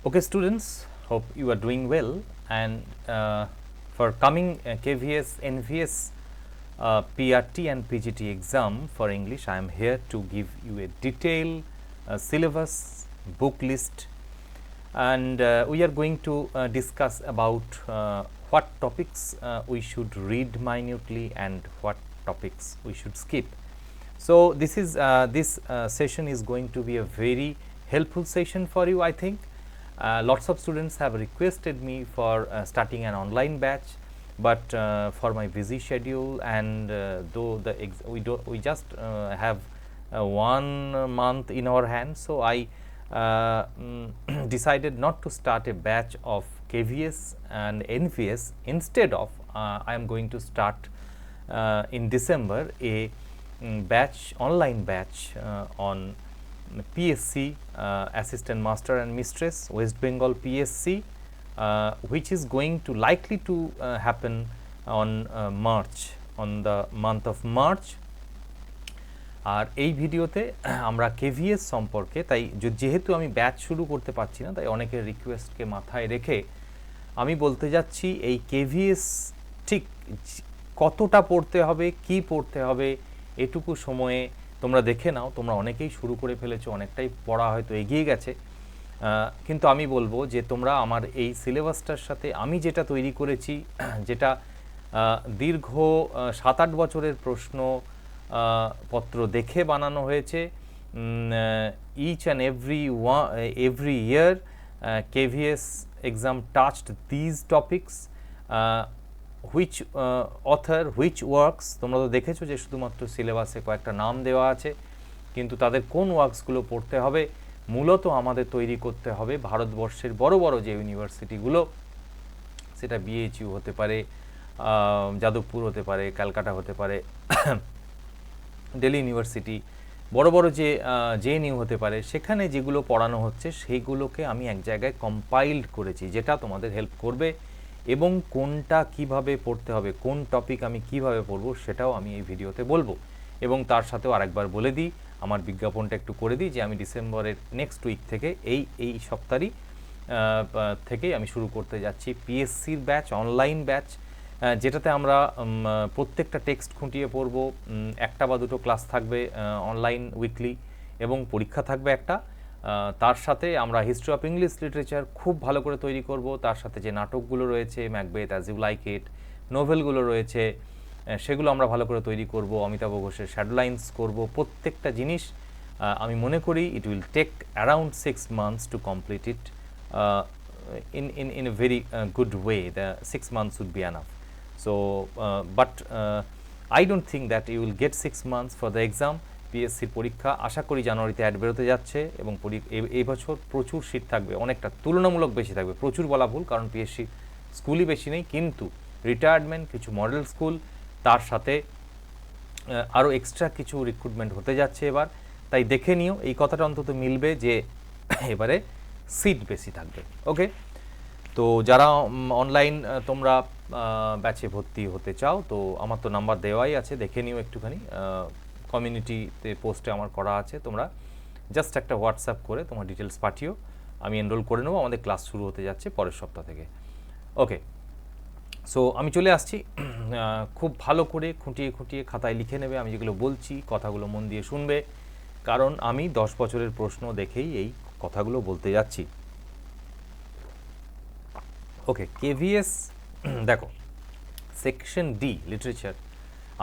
Okay, students, hope you are doing well. And for coming KVS NVS PRT and PGT exam for English, I am here to give you a detailed syllabus, book list, and we are going to discuss about what topics we should read minutely and what topics we should skip. So this session is going to be a very helpful session for you, I think. Lots of students have requested me for starting an online batch, but for my busy schedule and though we just have 1 month in our hands, so I decided not to start a batch of KVS and NVS. Instead of I am going to start in December a online batch on PSC, Assistant Master and Mistress, West Bengal PSC, which is going to likely to happen on March, on the month of March. আর এই ভিডিওতে আমরা KVS সম্পর্কে, তাই যেহেতু আমি batch শুরু করতে পারছি না, তাই অনেকের রিকোয়েস্টকে মাথায় রেখে আমি বলতে যাচ্ছি এই KVS ঠিক কতটা পড়তে হবে, কি পড়তে হবে, এটুকু সময়ে তোমরা দেখে নাও। তোমরা অনেকেই শুরু করে ফেলেছো, অনেকটাই পড়া হয়তো এগিয়ে গেছে, কিন্তু আমি বলবো যে তোমরা আমার এই সিলেবাসটার সাথে আমি যেটা তৈরি করেছি, যেটা দীর্ঘ 7-8 বছরের প্রশ্ন পত্র দেখে বানানো হয়েছে, each and every year KVS exam touched these topics, which author, which works, তোমরা তো দেখেছো যে শুধুমাত্র সিলেবাসে কয়েকটা নাম দেওয়া আছে, কিন্তু তাদের কোন ওয়ার্কসগুলো পড়তে হবে মূলত আমাদের তৈরি করতে হবে ভারতবর্ষের বড় বড় যে ইউনিভার্সিটিগুলো, সেটা BHU হতে পারে, যাদবপুর হতে পারে, ক্যালকাটা হতে পারে, দিল্লি ইউনিভার্সিটি, বড় বড় যে JNU হতে পারে, সেখানে যেগুলো পড়ানো হচ্ছে সেইগুলোকে আমি এক জায়গায় কম্পাইল্ড করেছি, যেটা তোমাদের হেল্প করবে। এবং কোনটা কিভাবে পড়তে হবে, কোন টপিক আমি কিভাবে পড়ব, সেটাও আমি এই ভিডিওতে বলবো। এবং তার সাথেও আরেকবার বলে দিই, আমার বিজ্ঞাপনটা একটু করে দিই, যে আমি ডিসেম্বরের নেক্সট উইক থেকে এই সপ্তাহই থেকেই আমি শুরু করতে যাচ্ছি PSCর ব্যাচ, অনলাইন ব্যাচ, যেটাতে আমরা প্রত্যেকটা টেক্সট খুঁটিয়ে পড়ব। 1টা বা 2টো ক্লাস থাকবে অনলাইন উইকলি, এবং পরীক্ষা থাকবে একটা। তার সাথে আমরা হিস্ট্রি অফ ইংলিশ লিটারেচার খুব ভালো করে তৈরি করব। তার সাথে যে নাটকগুলো রয়েছে, Macbeth, as you like it, নোভেলগুলো রয়েছে, সেগুলো আমরা ভালো করে তৈরি করব। অমিতাভ ঘোষের শ্যাডো লাইন্স করব। প্রত্যেকটা জিনিস আমি মনে করি it will take around 6 months to complete it in a very good way. The 6 months would be enough. So but I don't think that you will get 6 months for the exam. PSCর পরীক্ষা আশা করি জানুয়ারিতে add বেরোতে যাচ্ছে, এবং এই বছর প্রচুর seat থাকবে, অনেকটা তুলনামূলক বেশি থাকবে। প্রচুর বলা ভুল, কারণ PSC স্কুলই বেশি নেই, কিন্তু রিটায়ারমেন্ট, কিছু মডেল স্কুল, তার সাথে আরও এক্সট্রা কিছু রিক্রুটমেন্ট হতে যাচ্ছে এবার। তাই দেখে নিও, এই কথাটা অন্তত মিলবে যে এবারে সিট বেশি থাকবে। ওকে, তো যারা অনলাইন তোমরা ব্যাচে ভর্তি হতে চাও, তো আমার তো নাম্বার দেওয়াই আছে, দেখে নিও একটুখানি, কমিউনিটিতে পোস্টে আমার করা আছে। তোমরা জাস্ট একটা হোয়াটসঅ্যাপ করে তোমার ডিটেলস পাঠিও, আমি এনরোল করে নেবো। আমাদের ক্লাস শুরু হতে যাচ্ছে পরের সপ্তাহ থেকে। ওকে, সো আমি চলে আসছি। খুব ভালো করে খুঁটিয়ে খুঁটিয়ে খাতায় লিখে নেবে, আমি যেগুলো বলছি কথাগুলো মন দিয়ে শুনবে, কারণ আমি 10 বছরের প্রশ্ন দেখেই এই কথাগুলো বলতে যাচ্ছি। ওকে, KVS দেখো, সেকশন D লিটারেচার,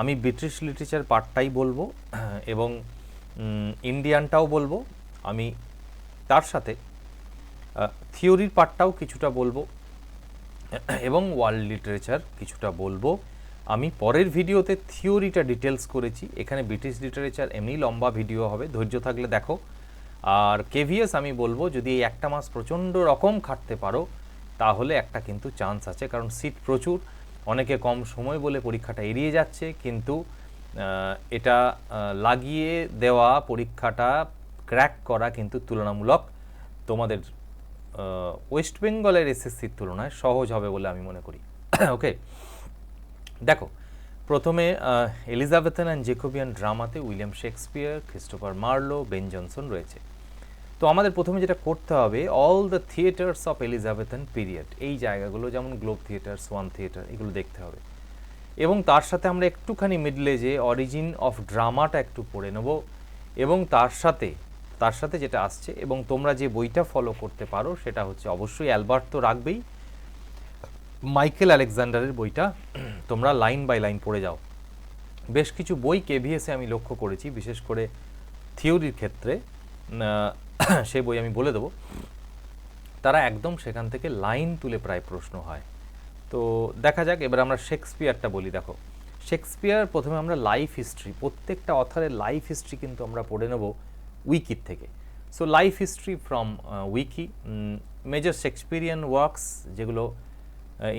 আমি ব্রিটিশ লিটারেচার পার্টটাই বলবো এবং ইন্ডিয়ানটাও বলবো। আমি তার সাথে থিওরির পার্টটাও কিছুটা বলবো, এবং ওয়ার্ল্ড লিটারেচার কিছুটা বলবো। আমি পরের ভিডিওতে থিওরিটা ডিটেলস করেছি, এখানে ব্রিটিশ লিটারেচার এমনি লম্বা ভিডিও হবে, ধৈর্য থাকলে দেখো। আর KVS আমি বলবো, যদি এই 1টা মাস প্রচণ্ড রকম খাটতে পারো, তাহলে একটা কিন্তু চান্স আছে, কারণ সিট প্রচুর। অনেকে কম সময় বলে পরীক্ষাটা এড়িয়ে যাচ্ছে, কিন্তু এটা লাগিয়ে দেওয়া, পরীক্ষাটা ক্র্যাক করা কিন্তু তুলনামূলক তোমাদের ওয়েস্ট বেঙ্গলের SSCর তুলনায় সহজ হবে বলে আমি মনে করি। ওকে, দেখো, প্রথমে এলিজাবেথান অ্যান্ড জেকোবিয়ান ড্রামাতে William Shakespeare, Christopher Marlowe, Ben Jonson রয়েছে। তো আমাদের প্রথমে যেটা করতে হবে, all the theatres of Elizabethan period, এই জায়গাগুলো যেমন গ্লোব থিয়েটার, সোয়ান থিয়েটার, এগুলো দেখতে হবে। এবং তার সাথে আমরা একটুখানি মিডলে যে অরিজিন অফ ড্রামাটা একটু পড়ে নেব, এবং তার সাথে যেটা আসছে, এবং তোমরা যে বইটা ফলো করতে পারো সেটা হচ্ছে অবশ্যই অ্যালবার্ট তো রাখবেই, মাইকেল আলেকজান্ডারের বইটা তোমরা লাইন বাই লাইন পড়ে যাও। বেশ কিছু বই কেভিএসে আমি লক্ষ্য করেছি, বিশেষ করে থিওরির ক্ষেত্রে, সেই বই আমি বলে দেবো, তারা একদম সেখান থেকে লাইন তুলে প্রায় প্রশ্ন হয়। তো দেখা যাক, এবার আমরা শেক্সপিয়ারটা বলি। দেখো, শেক্সপিয়ার প্রথমে আমরা লাইফ হিস্ট্রি, প্রত্যেকটা অথরের লাইফ হিস্ট্রি কিন্তু আমরা পড়ে নেব উইকির থেকে। So life history from wiki, major Shakespearean works যেগুলো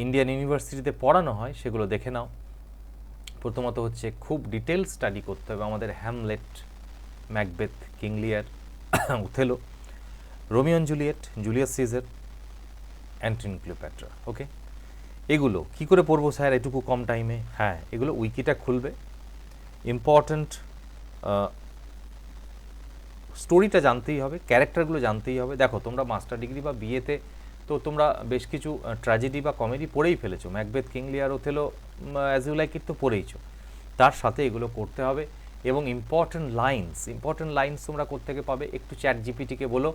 ইন্ডিয়ান ইউনিভার্সিটিতে পড়ানো হয় সেগুলো দেখে নাও। প্রথমত হচ্ছে খুব ডিটেল স্টাডি করতে হবে আমাদের Hamlet, Macbeth, King Lear, Othello, Romeo and Juliet, Julius Caesar, Antony Cleopatra. Okay, এগুলো কি করে পড়বো স্যার এটুকু কম টাইমে? হ্যাঁ, এগুলো উইকিটা খুলবে, ইম্পর্ট্যান্ট স্টোরিটা জানতেই হবে, ক্যারেক্টারগুলো জানতেই হবে। দেখো, তোমরা মাস্টার ডিগ্রি বা বিএতে তো তোমরা বেশ কিছু ট্র্যাজেডি বা কমেডি পড়েই ফেলেছো, Macbeth, King Lear, Othello, as you like it তো পড়েইছো। তার সাথে এগুলো করতে হবে, এবং ইম্পর্ট্যান্ট লাইন্স তোমরা কোত্থেকে পাবে? একটু চ্যাট জিপিটিকে বলো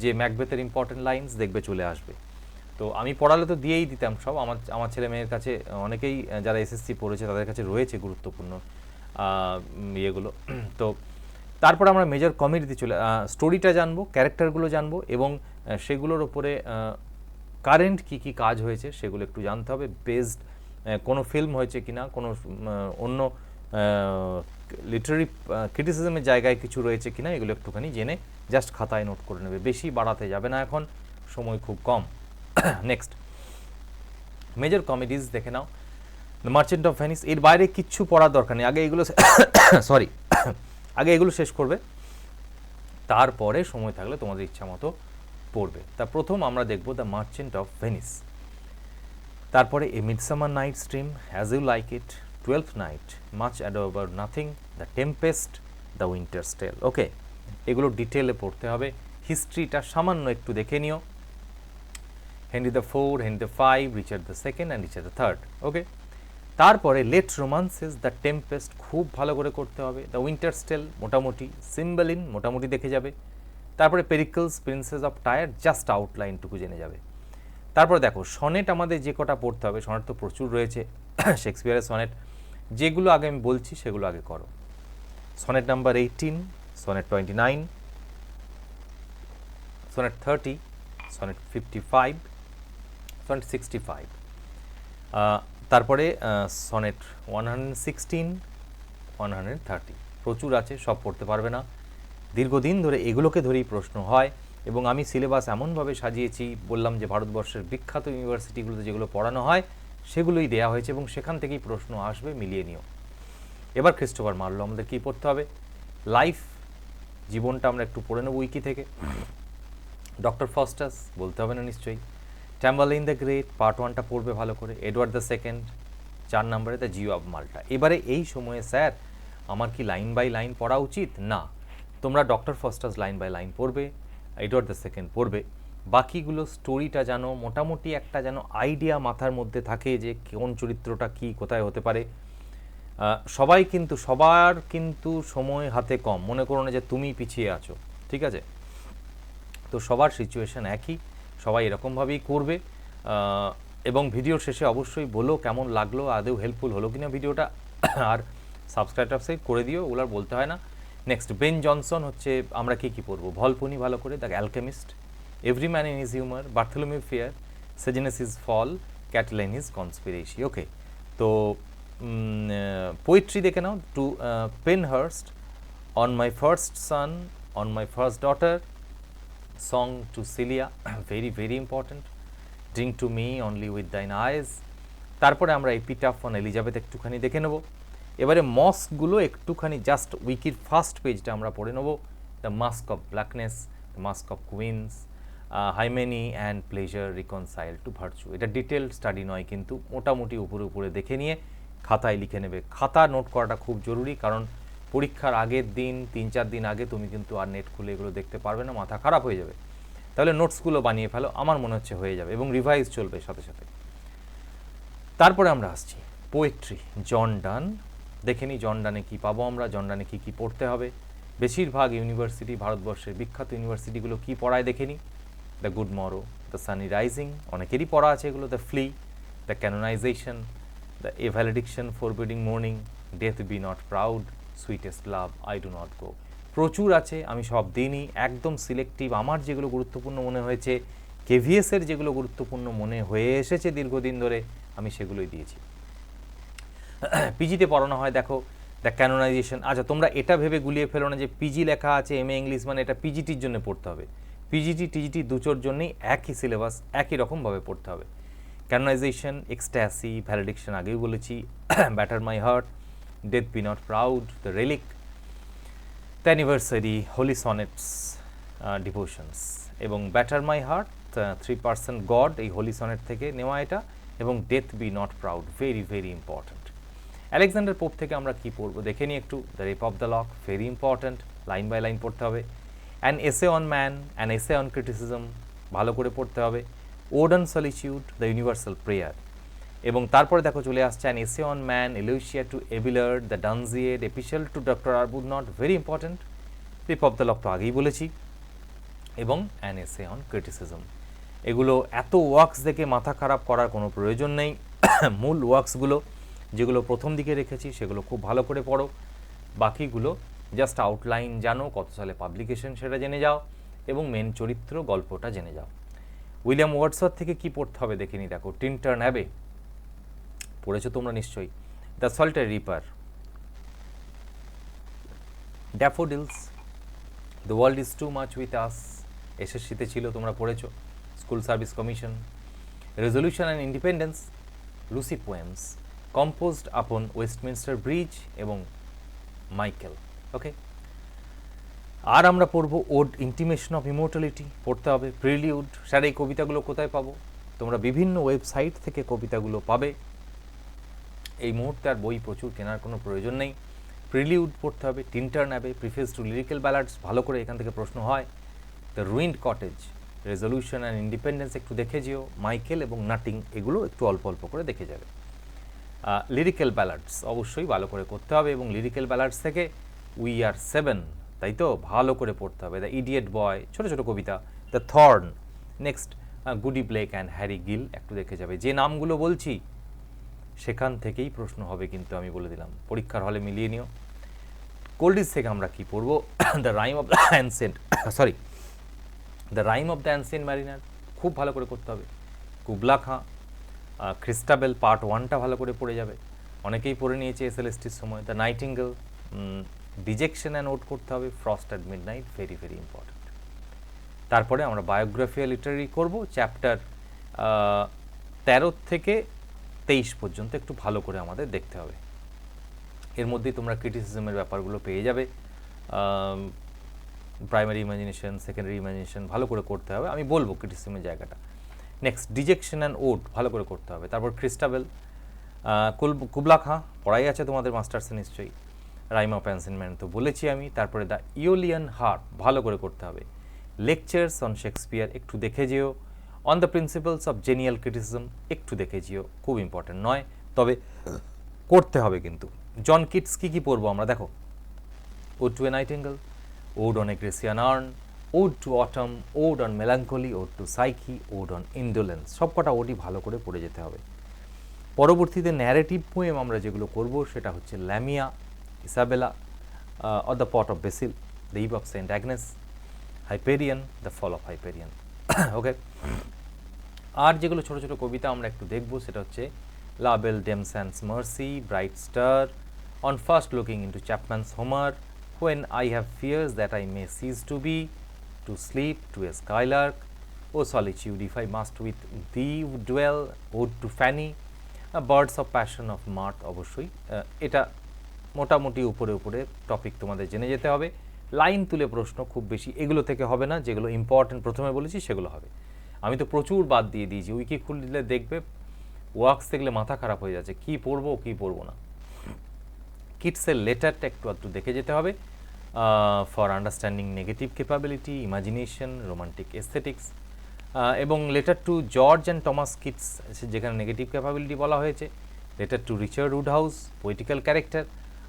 যে ম্যাকবেথের ইম্পর্ট্যান্ট লাইন্স, দেখবে চলে আসবে। তো আমি পড়ালে তো দিয়েই দিতাম সব, আমার ছেলে মেয়ের কাছে অনেকেই যারা এসএসসি পড়েছে তাদের কাছে রয়েছে গুরুত্বপূর্ণ ইয়েগুলো। তো তারপর আমরা মেজর কমেডিতে স্টোরিটা জানবো, ক্যারেক্টারগুলো জানবো, এবং সেগুলোর ওপরে কারেন্ট কী কাজ হয়েছে সেগুলো একটু জানতে হবে। বেসড কোনো ফিল্ম হয়েছে কিনা, কোনো অন্য লিটারারি ক্রিটিসিজমের জায়গায় কিছু রয়েছে কিনা, এগুলো একটুখানি জেনে জাস্ট খাতায় নোট করে নেবে, বেশি বাড়াতে যাবে না, এখন সময় খুব কম। নেক্সট, মেজর কমেডিজ দেখে নাও, দ্য মার্চেন্ট অফ ভেনিস, এর বাইরে কিচ্ছু পড়ার দরকার নেই, আগে এগুলো আগে এগুলো শেষ করবে, তারপরে সময় থাকলে তোমাদের ইচ্ছা মতো পড়বে। তা প্রথম আমরা দেখব দ্য মার্চেন্ট অফ ভেনিস, তারপরে a midsummer night's dream, as you like it, twelfth night, much ado about nothing, the tempest, the winter's tale. Okay, এগুলো ডিটেলে পড়তে হবে। হিস্ট্রিটা সামান্য একটু দেখে নিও, Henry the four, Henry the five, Richard the second and Richard the third. Okay, তারপরে লেট রোমান্সেস, দ্য টেম্পেস্ট খুব ভালো করে করতে হবে, দ্য উইন্টারস টেল মোটামুটি, সিম্বলিন মোটামুটি দেখে যাবে, তারপরে পেরিকলস, প্রিন্সেস অফ টায়ার জাস্ট আউটলাইনটুকু জেনে যাবে। তারপর দেখো, সনেট আমাদের যে কটা পড়তে হবে, সনেট তো প্রচুর রয়েছে, শেক্সপিয়ারের সনেট, যেগুলো আগে আমি বলছি সেগুলো আগে করো। Sonnet number 18, sonnet 29, sonnet 30, sonnet 55, sonnet 65, তারপরে সনেট 116, 130, প্রচুর আছে, সব পড়তে পারবে না, দীর্ঘদিন ধরে এগুলোকে ধরেই প্রশ্ন হয়। এবং আমি সিলেবাস এমনভাবে সাজিয়েছি, বললাম যে ভারতবর্ষের বিখ্যাত ইউনিভার্সিটিগুলোতে যেগুলো পড়ানো হয় সেগুলোই দেওয়া হয়েছে, এবং সেখান থেকেই প্রশ্ন আসবে, মিলিয়ে নিও। এবার ক্রিস্টোফার মার্লো আমাদের কী পড়তে হবে? লাইফ, জীবনটা আমরা একটু পড়ে নেব উইকি থেকে। ডক্টর ফস্টাস বলতে হবে না নিশ্চয়ই, ট্যাম্বারলেইন দ্য গ্রেট, পার্ট 1টা পড়বে ভালো করে, এডওয়ার্ড দ্য সেকেন্ড, 4 নম্বরে দ্য জিও অব মাল্টা। এবারে এই সময়ে স্যার আমার কি লাইন বাই লাইন পড়া উচিত? না, তোমরা doctor Faustus line by line পড়বে, এডওয়ার্ড দ্য সেকেন্ড পড়বে, বাকিগুলো স্টোরিটা জানো, মোটামুটি একটা যেন আইডিয়া মাথার মধ্যে থাকে যে কোন চরিত্রটা কি কোথায় হতে পারে। সবার কিন্তু সময় হাতে কম, মনে করো না যে তুমি পিছিয়ে আছো, ঠিক আছে? তো সবার সিচুয়েশান একই, সবাই এরকমভাবেই করবে। এবং ভিডিওর শেষে অবশ্যই বলো কেমন লাগলো, আদৌ হেল্পফুল হলো কিনা ভিডিওটা, আর সাবস্ক্রাইব করে দিও, ওগুলো আর বলতে হয় না। নেক্সট, বেন জনসন হচ্ছে আমরা কী পড়বো? ভলপুনি ভালো করে, the alchemist, every man in his humour, Bartholomew fair, Sejanus his fall, Catiline his conspiracy. Okay, তো পোয়েট্রি দেখে নাও, to Penshurst, on my first son, on my first daughter, song to Celia, very very important, drink to me only with thine eyes. তারপরে আমরা epitaph on Elizabeth একটুখানি দেখে নেব। এবারে মস্কগুলো একটুখানি জাস্ট উইকির ফার্স্ট পেজটা আমরা পড়ে নেব, the masque of blackness, the masque of queens, Hymenaei and pleasure reconciled to virtue. এটা ডিটেল স্টাডি নয়, কিন্তু মোটামুটি উপরে উপরে দেখে নিয়ে খাতায় লিখে নেবে। খাতা নোট করাটা খুব জরুরি, কারণ পরীক্ষার আগের দিন 3-4 দিন আগে তুমি কিন্তু আর নেট খুলে এগুলো দেখতে পারবে না, মাথা খারাপ হয়ে যাবে। তাহলে নোটসগুলো বানিয়ে ফেলো, আমার মনে হচ্ছে হয়ে যাবে, এবং রিভাইজ চলবে সাথে সাথে। তারপরে আমরা আসছি পোয়েট্রি, জন ডান। দেখে নিই জন ডানে কী পাবো আমরা, জন ডানে কী কী পড়তে হবে। বেশিরভাগ ইউনিভার্সিটি, ভারতবর্ষের বিখ্যাত ইউনিভার্সিটিগুলো কী পড়ায় দেখে নিই। The good morrow, the sun rising, অনেকেরই পড়া আছে এগুলো। The flea, the canonization, the a valediction, forbidding mourning, death be not proud, sweetest love, I do not go. প্রচুর আছে, আমি সব দিনই একদম সিলেক্টিভ, আমার যেগুলো গুরুত্বপূর্ণ মনে হয়েছে, কেভিএসের যেগুলো গুরুত্বপূর্ণ মনে হয়ে এসেছে দীর্ঘদিন ধরে, আমি সেগুলোই দিয়েছি। পিজিতে পড়ানো হয় দেখো দ্য ক্যানোনাইজেশন। আচ্ছা, তোমরা এটা ভেবে গুলিয়ে ফেলো না যে পিজি লেখা আছে এমএ ইংলিশ মানে এটা পিজিটির জন্য পড়তে হবে। পিজিটি টিজিটি দুটোর জন্যই একই সিলেবাস, একই রকমভাবে পড়তে হবে। ক্যানোনাইজেশন, এক্সট্যাসি, ভ্যালিডিকশন আগেই বলেছি, batter my heart, death be not proud, the relic, the anniversary, holy sonnets, devotions, এবং ব্যাটার মাই হার্ট, 3% গড, এই হোলি সনেট থেকে নেওয়া এটা, এবং death be not proud, very very important. Alexander Pope থেকে আমরা কি পড়বো দেখে নিই একটু। The rape of the lock, very important, line by line পড়তে হবে। An essay on man, an essay on criticism, ভালো করে পড়তে হবে। Ode on solitude, the universal prayer, এবং তারপরে দেখো চলে আসছে an essay on man, Eloisa to Abelard, the Dunciad, epistle to doctor Arbuthnot, very important. Rape of the lock তো আগেই বলেছি, এবং অ্যান এসে অন ক্রিটিসিজম। এগুলো এত ওয়ার্কস দেখে মাথা খারাপ করার কোনো প্রয়োজন নেই। মূল ওয়ার্কসগুলো যেগুলো প্রথম দিকে রেখেছি সেগুলো খুব ভালো করে পড়ো, বাকিগুলো জাস্ট আউটলাইন জানো, কত সালে পাবলিকেশন সেটা জেনে যাও, এবং মেন চরিত্র গল্পটা জেনে যাও। উইলিয়াম ওয়ার্ডসওয়ার্থ থেকে কী পড়তে হবে দেখে নিই। দেখো টিনটার্ন অ্যাবে পড়েছো তোমরা নিশ্চয়ই, the solitary reaper, daffodils, the world is too much with us, এসএসসিতে ছিল, তোমরা পড়েছো। School service commission, resolution and independence, Lucy poems, composed upon Westminster bridge, এবং মাইকেল। ওকে, আর আমরা পড়বো ওড, ইন্টিমেশন অফ ইমোর্টালিটি পড়তে হবে। প্রিলিউড, স্যার এই কবিতাগুলো কোথায় পাবো? তোমরা বিভিন্ন ওয়েবসাইট থেকে কবিতাগুলো পাবে, এই মুহূর্তে আর বই প্রচুর কেনার কোনো প্রয়োজন নেই। প্রিলিউড পড়তে হবে। Tintern Abbey, preface to lyrical ballads, ভালো করে এখান থেকে প্রশ্ন হয়। The ruined cottage, resolution and independence একটু দেখে যেও, মাইকেল এবং নাটিং এগুলো একটু অল্প অল্প করে দেখে যাবে। লিরিক্যাল ব্যালাডস অবশ্যই ভালো করে করতে হবে, এবং লিরিক্যাল ব্যালাডস থেকে উই আর 7, তাই তো ভালো করে পড়তে হবে। দ্য ইডিয়েট বয়, ছোটো ছোটো কবিতা। The thorn, next Goody Blake and Harry Gill একটু দেখে যাবে। যে নামগুলো বলছি সেখান থেকেই প্রশ্ন হবে, কিন্তু আমি বলে দিলাম, পরীক্ষার হলে মিলিয়ে নিও। কোল্ডিজ থেকে আমরা কি পড়বো? The rime of the ancient, sorry, the rime of the ancient mariner খুব ভালো করে করতে হবে। কুবলা খাঁ, ক্রিস্টাবেল পার্ট 1টা ভালো করে পড়ে যাবে, অনেকেই পড়ে নিয়েছে এসএলএসটির সময়। The nightingale, dejection and ode করতে হবে। Frost at midnight, very very important. তারপরে আমরা বায়োগ্রাফি আর লিটারারি করবো, চ্যাপ্টার 13 থেকে 23 পর্যন্ত একটু ভালো করে আমাদের দেখতে হবে। এর মধ্যেই তোমরা ক্রিটিসিজমের ব্যাপারগুলো পেয়ে যাবে। প্রাইমারি ইমাজিনেশন, সেকেন্ডারি ইমাজিনেশন ভালো করে করতে হবে, আমি বলবো ক্রিটিসিজমের জায়গাটা। নেক্সট ডিজেকশন অ্যান্ড ওড ভালো করে করতে হবে। তারপর ক্রিস্টাবেল, কুবলা খাঁ পড়াই আছে তোমাদের মাস্টার্সে নিশ্চয়ই। রাইম অফ অ্যানসেন্ট ম্যান তো বলেছি আমি। তারপরে দ্য ইওলিয়ান হার্প ভালো করে করতে হবে। লেকচার্স অন শেক্সপিয়ার একটু দেখে যেও। On the principles of genial criticism একটু দেখে যেও, খুব ইম্পর্টেন্ট নয়, তবে করতে হবে কিন্তু। জন কিটস কী পড়বো আমরা দেখো, ode to a nightingale, ode on a Grecian urn, ode to autumn, ode on melancholy, ode to Psyche, ode on indolence, সবকটা ওডই ভালো করে পড়ে যেতে হবে। পরবর্তীতে ন্যারেটিভ পোয়েম আমরা যেগুলো করব সেটা হচ্ছে Lamia, Isabella, or the pot of basil, the eve of saint Agnes, Hyperion, the fall of Hyperion. Okay, আর যেগুলো ছোটো ছোটো কবিতা আমরা একটু দেখব সেটা হচ্ছে la belle dame sans merci, bright star, on first looking into Chapman's Homer, when I have fears that I may cease to be, to sleep, to a skylark, O solitude, if I must with thee dwell, ode to Fanny, birds of passion of mirth, অবশ্যই এটা মোটামুটি উপরে উপরে topic তোমাদের জেনে যেতে হবে। Line তুলে প্রশ্ন খুব বেশি এগুলো থেকে হবে না, যেগুলো ইম্পর্টেন্ট প্রথমে বলেছি সেগুলো হবে। আমি তো প্রচুর বাদ দিয়ে দিয়েছি, উইকি খুললে দেখবে ওয়ার্কস দেখলে মাথা খারাপ হয়ে যাচ্ছে, কী পড়বো কী পড়বো না। কিডসের লেটারটা একটু দেখে যেতে হবে for understanding negative capability, imagination, romantic aesthetics, এবং letter to George and Thomas Keats যেখানে নেগেটিভ ক্যাপাবিলিটি বলা হয়েছে, letter to Richard Woodhouse poetical character,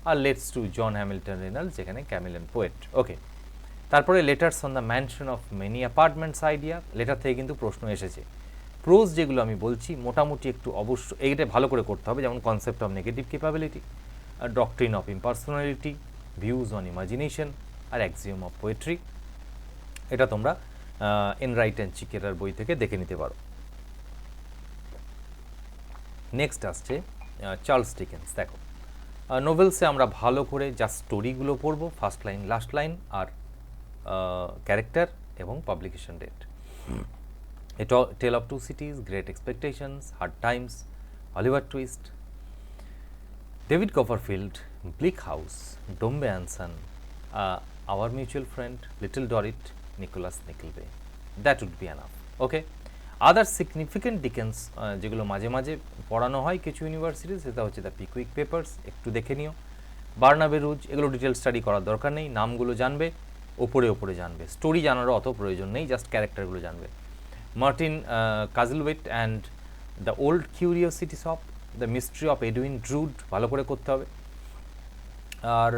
আর letters to John Hamilton Reynolds যেখানে ক্যামিলিয়ন পোয়েট। ওকে, তারপরে letters on the mansion of many apartments idea, letter থেকে কিন্তু প্রশ্ন এসেছে। প্রোজ যেগুলো আমি বলছি মোটামুটি একটু অবশ্যই এইটা ভালো করে করতে হবে, যেমন concept of negative capability, doctrine of impersonality, views on imagination, আর অ্যাক্সিওম অফ পোয়েট্রি। এটা তোমরা এনরাইট অ্যান্ড চিকেরার বই থেকে দেখে নিতে পারো। নেক্সট আসছে চার্লস ডিকেন্স। দেখো, নোভেলসে আমরা ভালো করে জাস্ট স্টোরিগুলো পড়বো, ফার্স্ট লাইন লাস্ট লাইন, আর ক্যারেক্টার এবং publication date. A Tale of Two Cities, Great Expectations, Hard Times, Oliver Twist, David Copperfield, Bleak House, Dombey and Son, Our Mutual Friend, Little Dorrit, Nicholas Nickleby. That would be enough. Okay. Other significant Dickens যেগুলো মাঝে মাঝে পড়ানো হয় কিছু university, সেটা হচ্ছে the পিকুইক papers, একটু দেখে নিও। বার্নাবে রুজ, এগুলো ডিটেল স্টাডি করার দরকার নেই, নামগুলো জানবে, ওপরে জানবে, স্টোরি জানারও অত প্রয়োজন নেই, জাস্ট ক্যারেক্টারগুলো জানবে। Martin Chuzzlewit and the old curiosity shop, the mystery of Edwin Drood ভালো করে করতে হবে। আর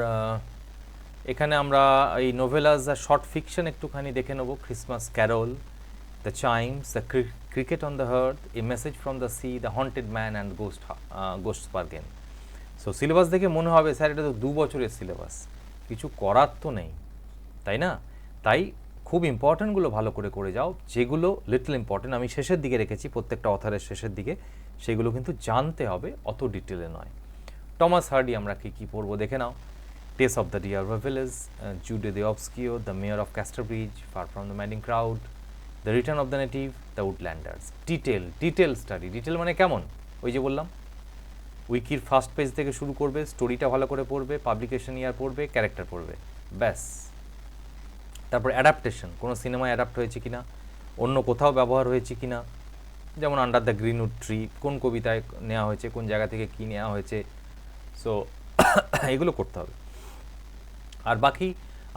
এখানে আমরা এই নোভেলাস আর শর্ট ফিকশন একটুখানি দেখে নেব। Christmas carol, the chimes, the cricket on the hearth, a message from the sea, the haunted man and ghost bargain. So syllabus দেখে মনে হবে স্যার এটা তো 2 বছরের সিলেবাস, কিছু করার তো নেই, তাই না? তাই খুব ইম্পর্টেন্টগুলো ভালো করে যাও, যেগুলো লিটল ইম্পর্টেন্ট আমি শেষের দিকে রেখেছি, প্রত্যেকটা অথারের শেষের দিকে, সেগুলো কিন্তু জানতে হবে, অত ডিটেলে নয়। টমাস হার্ডি আমরা কী পড়বো দেখে নাও। Tess of the D'Urbervilles, Jude the obscure, the mayor of Casterbridge, far from the madding crowd, the return of the native, the woodlanders. Detail study. Detail মানে কেমন? ওই যে বললাম, উইকির ফার্স্ট পেজ থেকে শুরু করবে, স্টোরিটা ভালো করে পড়বে, পাবলিকেশন ইয়ার পড়বে, ক্যারেক্টার পড়বে, ব্যাস। তারপর অ্যাডাপ্টেশন, কোনো সিনেমায় অ্যাডাপ্ট হয়েছে কিনা, অন্য কোথাও ব্যবহার হয়েছে কিনা, যেমন আন্ডার দ্য গ্রিনউড ট্রি কোন কবিতায় নেওয়া হয়েছে, কোন জায়গা থেকে কী নেওয়া হয়েছে, সো এগুলো করতে হবে। আর বাকি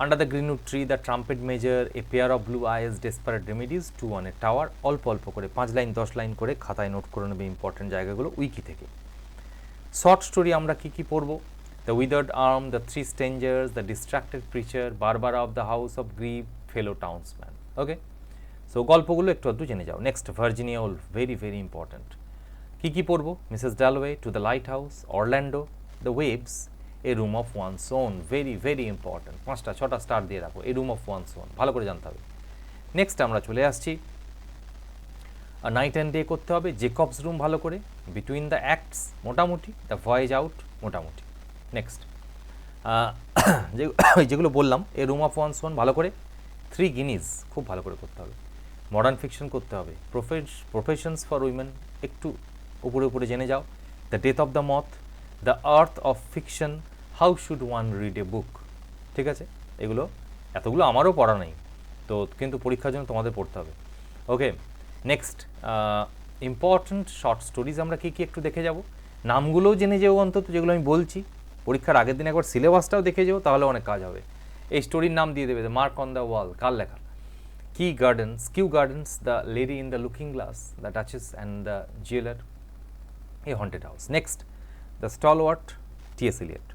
under the Greenwood tree, the trumpet major, a pair of blue eyes, desperate remedies, 2 on a tower, অল্প করে 5 লাইন 10 লাইন করে খাতায় নোট করে নেবে ইম্পর্টেন্ট জায়গাগুলো উইকি থেকে। শর্ট স্টোরি আমরা কী পড়বো? The withered arm, the 3 strangers, the distracted preacher, Barbara of the house of grief, fellow townsmen. Okay, so গল্পগুলো একটু জেনে যাও। Next Virginia Woolf, very important. কী পড়বো? Mrs Dalloway, to the lighthouse, Orlando, the waves, a room of one's own, very important. 5টা 6টা star দিয়ে রাখো, a room of one's own ভালো করে জানতে হবে। নেক্সট আমরা চলে আসছি নাইট অ্যান্ড ডে করতে হবে, জেকবস রুম ভালো করে, বিটুইন দ্য অ্যাক্টস মোটামুটি, দ্য ভয়েজ আউট মোটামুটি। নেক্সট যেগুলো বললাম, এ রুম অফ ওয়ানস ওন ভালো করে, 3 গিনিজ খুব ভালো করে করতে হবে, মডার্ন ফিকশন করতে হবে, প্রফেশনস ফর উইমেন একটু উপরে জেনে যাও, the death of the moth, the art of fiction, how should one read a book. ঠিক আছে, এতগুলো আমারও পড়া নেই তো, কিন্তু পরীক্ষার জন্য তোমাদের পড়তে হবে। ওকে, নেক্সট ইম্পর্ট্যান্ট শর্ট স্টোরিজ আমরা কী একটু দেখে যাব, নামগুলোও জেনে যাও অন্তত, যেগুলো আমি বলছি। পরীক্ষার আগের দিন একবার সিলেবাসটাও দেখে যাও, তাহলে অনেক কাজ হবে। এই স্টোরির নাম দিয়ে দেবে, the mark on the wall, কার লেখা, Kew gardens, the lady in the looking glass, the duchess and the jeweller, a haunted house. Next the stalwart, T S. Eliot.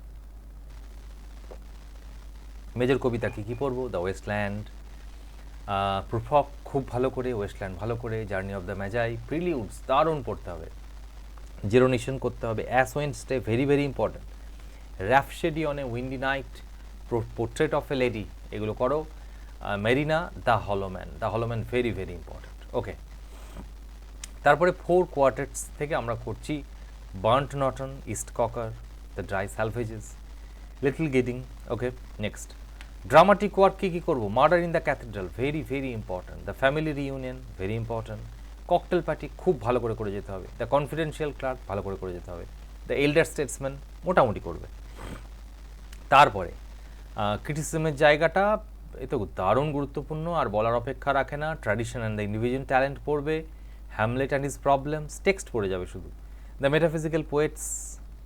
Major কবিতা কী পড়বো? দ্য ওয়েস্টল্যান্ড, প্রুফক খুব ভালো করে, ওয়েস্টল্যান্ড ভালো করে, journey of the Magi, preludes দারুণ পড়তে হবে, জেরোনিশন করতে হবে, Ash Wednesday very important, rhapsody on a windy night, portrait of a lady, এগুলো করো, Marina, the hollow men very important. Okay, তারপরে 4 কোয়ার্টেটস থেকে আমরা করছি Burnt Norton, East Coker, the Dry Salvages, Little Gidding. Okay, next dramatic work কী করবো? Murder in the cathedral very important, the family reunion very important, cocktail party খুব ভালো করে যেতে হবে, দ্য কনফিডেন্সিয়াল ক্লার্ক ভালো করে যেতে হবে, দ্য এল্ডার স্টেটসম্যান মোটামুটি করবে। তারপরে ক্রিটিসিজমের জায়গাটা এ তো দারুণ গুরুত্বপূর্ণ, আর বলার অপেক্ষা রাখে না, tradition and the individual talent পড়বে, Hamlet and his problems, text পড়ে যাবে শুধু, দ্য মেটাফিজিক্যাল পোয়েটস,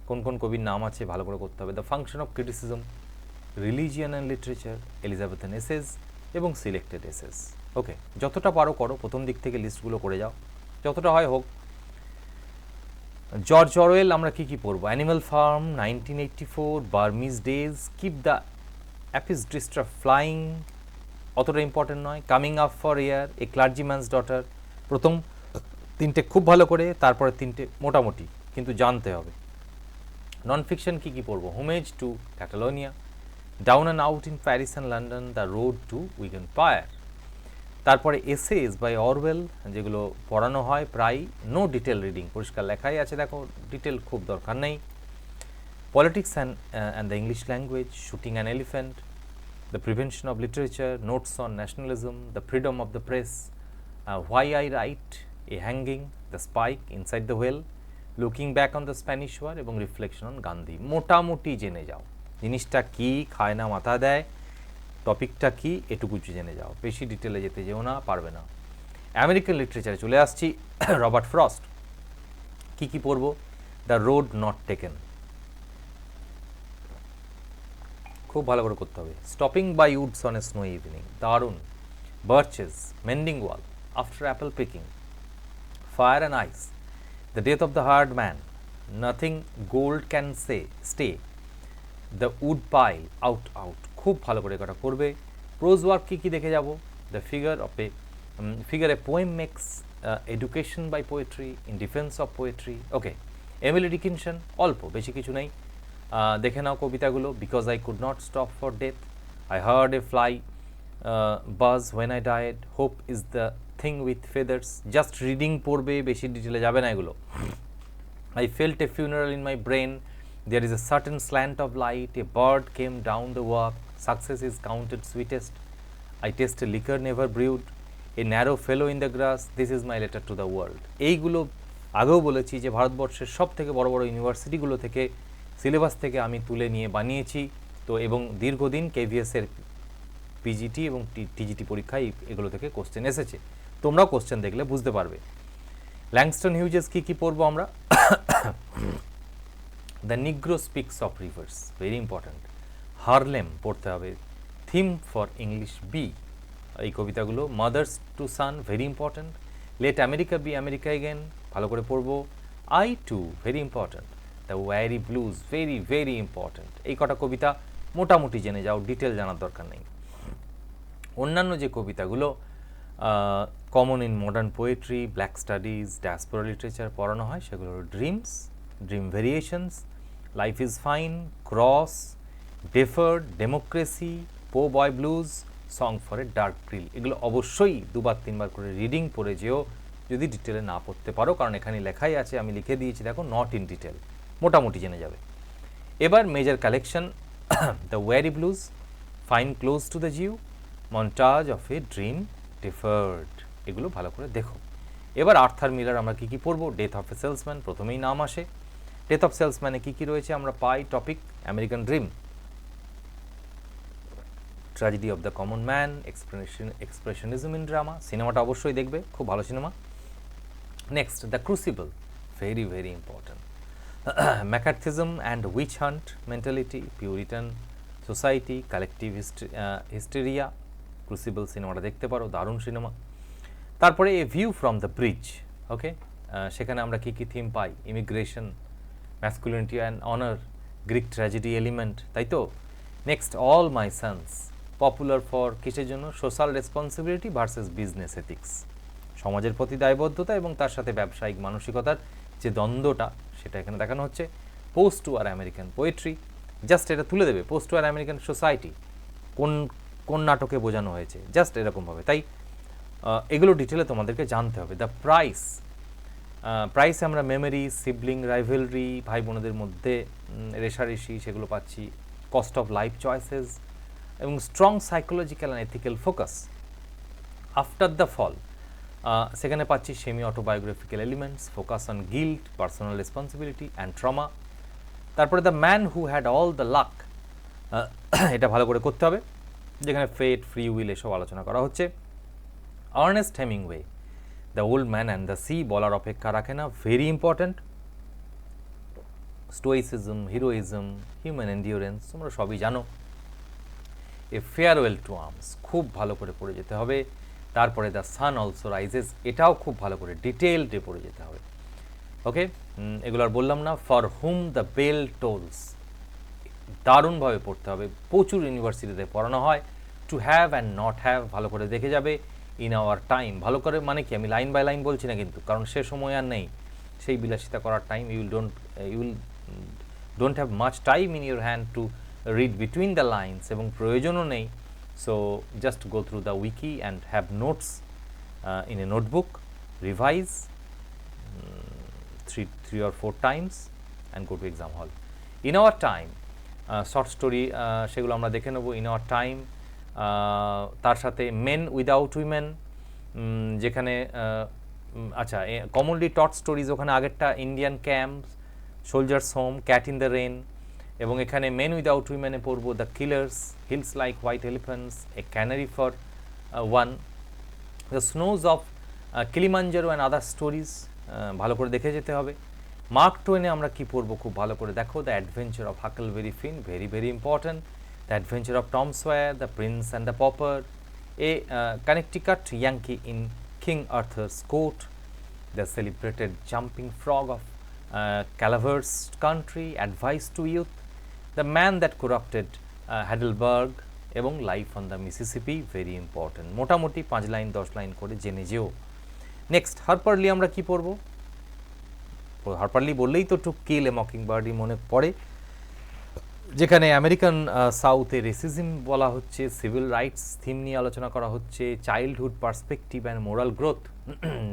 কোন কোন কবির নাম আছে ভালো করে করতে হবে। The function of criticism, religion and literature, Elizabethan essays এবং সিলেক্টেড এসেস। ওকে, যতটা পারো করো, প্রথম দিক থেকে লিস্টগুলো করে যাও, যতটা হয় হোক। জর্জ অরওয়েল আমরা কি কি পড়বো? Animal farm, 1984, Burmese days, keep the aspidistra flying, অতটা ইম্পর্টেন্ট নয়। Coming up for air, a clergyman's daughter, প্রথম তিনটে খুব ভালো করে, তারপরে তিনটে মোটামুটি কিন্তু জানতে হবে। নন ফিকশন কী কী পড়বো? Homage to Catalonia, down and out in Paris and London, the road to Wigan pier. তারপরে এসেস বাই অরওয়েল, যেগুলো পড়ানো হয় প্রায়, নো ডিটেল রিডিং, পরিষ্কার লেখাই আছে, দেখো ডিটেল খুব দরকার নেই। Politics and the English language, shooting an elephant, the prevention of literature, notes on nationalism, the freedom of the press, why I write, a hanging, the spike inside the whale, looking back on the Spanish war এবং reflection on Gandhi। মোটামুটি জেনে যাও জিনিসটা কি, খায় না মাথা দেয়, টপিকটা কি, এটুকু জেনে যাও, বেশি ডিটেলে যেতে যেও না, পারবে না। আমেরিকান লিটারেচারে চলে আসছি। রবার্ট ফ্রস্ট, কি কি পড়বো? দ্য রোড নট টেকেন, খুব ভালো করে করতে হবে। Stopping by woods on a snow evening, দারুণ। Birches, mending wall, after apple picking, fire and ice, the death of the hired man, nothing gold can stay, the wood pile, out out, খুব ভালো করে এটা করবে। Pros work কী কী দেখে যাব? The figure a poem makes education by poetry, in defense of poetry. Okay, Emily Dickinson, অল্প, বেশি কিছু নেই, দেখে নাও কবিতাগুলো। Because I could not stop for death, I heard a fly buzz when I died, hope is the thing with feathers, just reading পড়বে, বেশি ডিটেলে যাবে না এগুলো। I felt a funeral in my brain, there is a certain slant of light, a bird came down the walk, success is counted sweetest, I taste a liquor never brewed, a narrow fellow in the grass, this is my letter to the world. এইগুলো আগেও বলেছি যে ভারতবর্ষের সব থেকে বড় বড় ইউনিভার্সিটিগুলো থেকে, সিলেবাস থেকে আমি তুলে নিয়ে বানিয়েছি। তো এবং দীর্ঘদিন কেভিএসের পিজিটি এবং টিজিটি পরীক্ষায় এগুলো থেকে কোশ্চেন এসেছে, তোমরাও কোশ্চেন দেখলে বুঝতে পারবে। ল্যাংস্টন হিউজেস কী কী পড়বো আমরা? The negro speaks of rivers, very important, Harlem পড়তে হবে। থিম ফর ইংলিশ বি, এই কবিতাগুলো। Mothers to son, very important. Let America be America again, ভালো করে পড়বো। I too, very important. The weary blues, very very important. এই কটা কবিতা মোটামুটি জেনে যাও, ডিটেল জানার দরকার নেই। অন্যান্য যে কবিতাগুলো common in modern poetry, black studies, diaspora literature পড়ানো হয়, সেগুলো হলো dreams, dream variations, life is fine, cross, deferred, democracy, po boy blues, song for a dark girl. এগুলো অবশ্যই দুবার তিনবার করে রিডিং পড়ে যেও, যদি ডিটেলে না পড়তে পারো, কারণ এখানে লেখাই আছে, আমি লিখে দিয়েছি দেখো, নট ইন ডিটেল, মোটামুটি জেনে যাবে। এবার major collection, the weary blues, fine clothes to the Jew, montage of a dream deferred, এগুলো ভালো করে দেখো। এবার আর্থার মিলার আমরা কী কী পড়বো? ডেথ অফ এ সেলসম্যান, প্রথমেই নাম আসে। ডেথ অফ সেলসম্যানে কী কী রয়েছে আমরা পাই? Topic American dream, tragedy of the common man, expressionism in drama, সিনেমাটা অবশ্যই দেখবে, খুব ভালো সিনেমা। Next the crucible, very very important. McCarthyism and witch hunt mentality, puritan society, collective hysteria, crucible সিনেমাটা দেখতে পারো, দারুণ সিনেমা। তারপরে a view from the bridge, okay, সেখানে আমরা কী কী থিম পাই? Immigration, masculinity and honour, Greek tragedy element, তাই তো। Next all my sons, popular for কিসের জন্য? Social responsibility versus business ethics, সমাজের প্রতি দায়বদ্ধতা এবং তার সাথে ব্যবসায়িক মানসিকতার যে দ্বন্দ্বটা, সেটা এখানে দেখানো হচ্ছে। পোস্ট টু আর আমেরিকান পোয়েট্রি, জাস্ট এটা তুলে দেবে, পোস্ট টু আর আমেরিকান সোসাইটি কোন কোন নাটকে বোঝানো হয়েছে, জাস্ট এরকমভাবে। তাই এগুলো ডিটেলে তোমাদেরকে জানতে হবে। দ্য প্রাইস, প্রাইসে আমরা মেমোরি, সিবলিং রাইভেলরি, ভাই বোনদের মধ্যে রেষারেষি, সেগুলো পাচ্ছি। কস্ট অফ লাইফ চয়েসেস এবং strong psychological and ethical focus. After the fall, সেখানে পাচ্ছি semi autobiographical elements, focus on guilt, personal responsibility and trauma. তারপরে the man who had all the luck, এটা ভালো করে করতে হবে, যেখানে ফেট, ফ্রি উইল এসব আলোচনা করা হচ্ছে। Ernest Hemingway, the old man and the sea, বলার অপেক্ষা রাখে না, very important. Stoicism, heroism, human endurance, তোমরা সবই জানো। এ ফেয়ারওয়েল টু আর্মস খুব ভালো করে পড়ে যেতে হবে। তারপরে দ্য সান অলসো রাইজেস, এটাও খুব ভালো করে ডিটেলডে পড়ে যেতে হবে। ওকে, এগুলো আর বললাম না। For whom the bell tolls, দারুণভাবে পড়তে হবে, প্রচুর ইউনিভার্সিটিতে পড়ানো হয়। To have and not have ভালো করে দেখে যাবে। ইন আওয়ার টাইম, ভালো করে মানে কি, আমি লাইন বাই লাইন বলছি না কিন্তু, কারণ সে সময় আর নেই সেই বিলাসিতা করার time. You will don't have much time in your hand to read between the lines, এবং প্রয়োজনও নেই। So just go through the wiki and have notes in a notebook, revise 3 or 4 times and go to exam hall. In our time, short story সেগুলো আমরা দেখে নেব। in our time, তার সাথে men without women, যেখানে আচ্ছা commonly taught stories, ওখানে আগেরটা Indian camps, soldiers home, cat in the rain, এবং এখানে men without women এ পড়বো the killers, hills like white elephants, a canary for one, the snows of Kilimanjaro and other stories, ভালো করে দেখে যেতে হবে। মার্ক টোয়েনে আমরা কি পড়বো খুব ভালো করে দেখো। The adventure of Huckleberry Finn, very very important. The adventure of Tom Sawyer, the prince and the pauper, a Connecticut Yankee in King Arthur's court, the celebrated jumping frog of Calaveras country, advice to youth, the man that corrupted Hadleyburg, এবং life on the Mississippi, very important. মোটামুটি 5 line 10 line করে জেনে যেও। Next হারপারলি আমরা কি পড়বো? হারপারলি বললেই তো টু কিল এ মকিংবার্ডই মনে পড়ে, যেখানে আমেরিকান সাউথে রেসিজম বলা হচ্ছে, সিভিল রাইটস থিম নিয়ে আলোচনা করা হচ্ছে, childhood perspective and moral growth,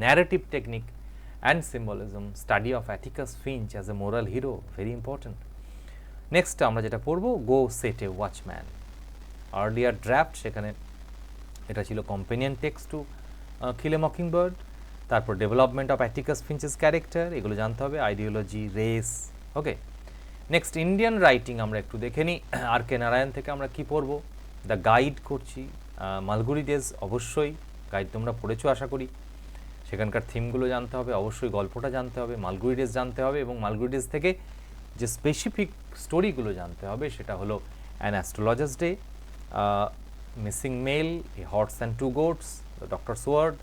narrative technique and symbolism, study of Atticus Finch as a moral hero, very important. Next আমরা যেটা পড়বো, go set a watchman, earlier draft, সেখানে এটা ছিল companion text to kill a mockingbird. তারপর development of Atticus Finch's character, এগুলো জানতে হবে, ideology, race. Okay, next Indian writing আমরা একটু দেখে নিই। আর কে নারায়ণ থেকে আমরা কি পড়বো? দ্য গাইড করছি, মালগুড়ি ডেজ, অবশ্যই গাইড তোমরা পড়েছো আশা করি। সেখানকার থিমগুলো জানতে হবে, অবশ্যই গল্পটা জানতে হবে, মালগুড়ি ডেজ জানতে হবে, এবং মালগুড়ি ডেজ থেকে যে স্পেসিফিক স্টোরিগুলো জানতে হবে সেটা হলো an astrologer's day, missing mail, a horse and two goats, the doctor's word.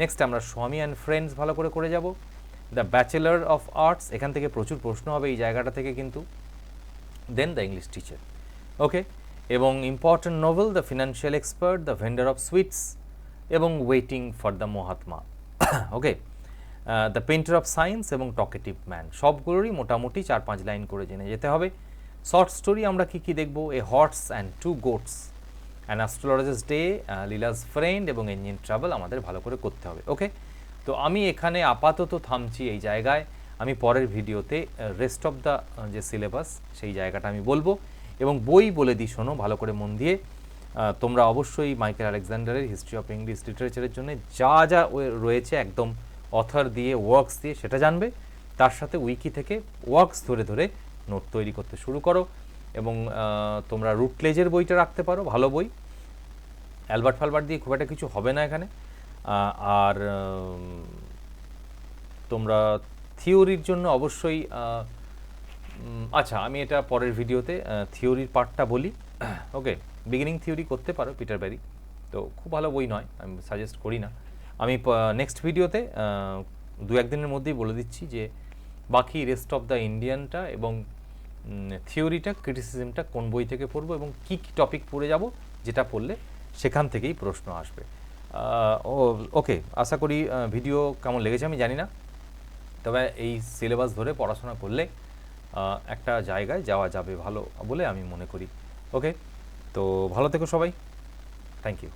Next আমরা স্বামী অ্যান্ড ফ্রেন্ডস ভালো করে যাব। দ্য ব্যাচেলার অফ আর্টস, এখান থেকে প্রচুর প্রশ্ন হবে এই জায়গাটা থেকে কিন্তু। Then the English teacher, okay, এবং important novel, the financial expert, the vendor of sweets, এবং waiting for the Mahatma, okay, the painter of science, এবং টকেটিভ ম্যান। সবগুলোরই মোটামুটি 4-5 লাইন করে জেনে যেতে হবে। শর্ট স্টোরি আমরা কি দেখব? A horse and two goats, an astrologer's day, Leela's friend, এবং ইঞ্জিন ট্রাভেল আমাদের ভালো করে করতে হবে। ওকে, তো আমি এখানে আপাতত থামছি এই জায়গায়। আমি পরের ভিডিওতে রেস্ট অফ দ্য যে সিলেবাস সেই জায়গাটা আমি বলবো, এবং বই বলে দিই, শোনো ভালো করে মন দিয়ে। তোমরা অবশ্যই মাইকেল আলেকজান্ডারের হিস্ট্রি অফ ইংলিশ লিটারেচারের জন্য যা যা রয়েছে একদম অথর দিয়ে, ওয়ার্কস দিয়ে, সেটা জানবে। তার সাথে উইকি থেকে ওয়ার্কস ধরে ধরে নোট তৈরি করতে শুরু করো, এবং তোমরা রুটলেজের বইটা রাখতে পারো, ভালো বই। অ্যালবার্ট ফালবার্ট দিয়ে খুব একটা কিছু হবে না এখানে। আর তোমরা থিওরির জন্য অবশ্যই, আচ্ছা আমি এটা পরের ভিডিওতে থিওরির পার্টটা বলি। ওকে, বিগিনিং থিওরি করতে পারো পিটার ব্যারি, তো খুব ভালো বই নয়, আমি সাজেস্ট করি না। আমি নেক্সট ভিডিওতে 2-1 দিনের মধ্যেই বলে দিচ্ছি যে বাকি রেস্ট অফ দ্য ইন্ডিয়ানটা এবং থিওরিটা, ক্রিটিসিজমটা কোন বই থেকে পড়বো, এবং কী কী টপিক পড়ে যাব, যেটা পড়লে সেখান থেকেই প্রশ্ন আসবে। ওকে, আশা করি ভিডিও কেমন লেগেছে আমি জানি না, তবে এই সিলেবাস ধরে পড়াশোনা করলে একটা জায়গায় যাওয়া যাবে ভালো বলে আমি মনে করি। ওকে, তো ভালো থেকো সবাই, থ্যাংক ইউ।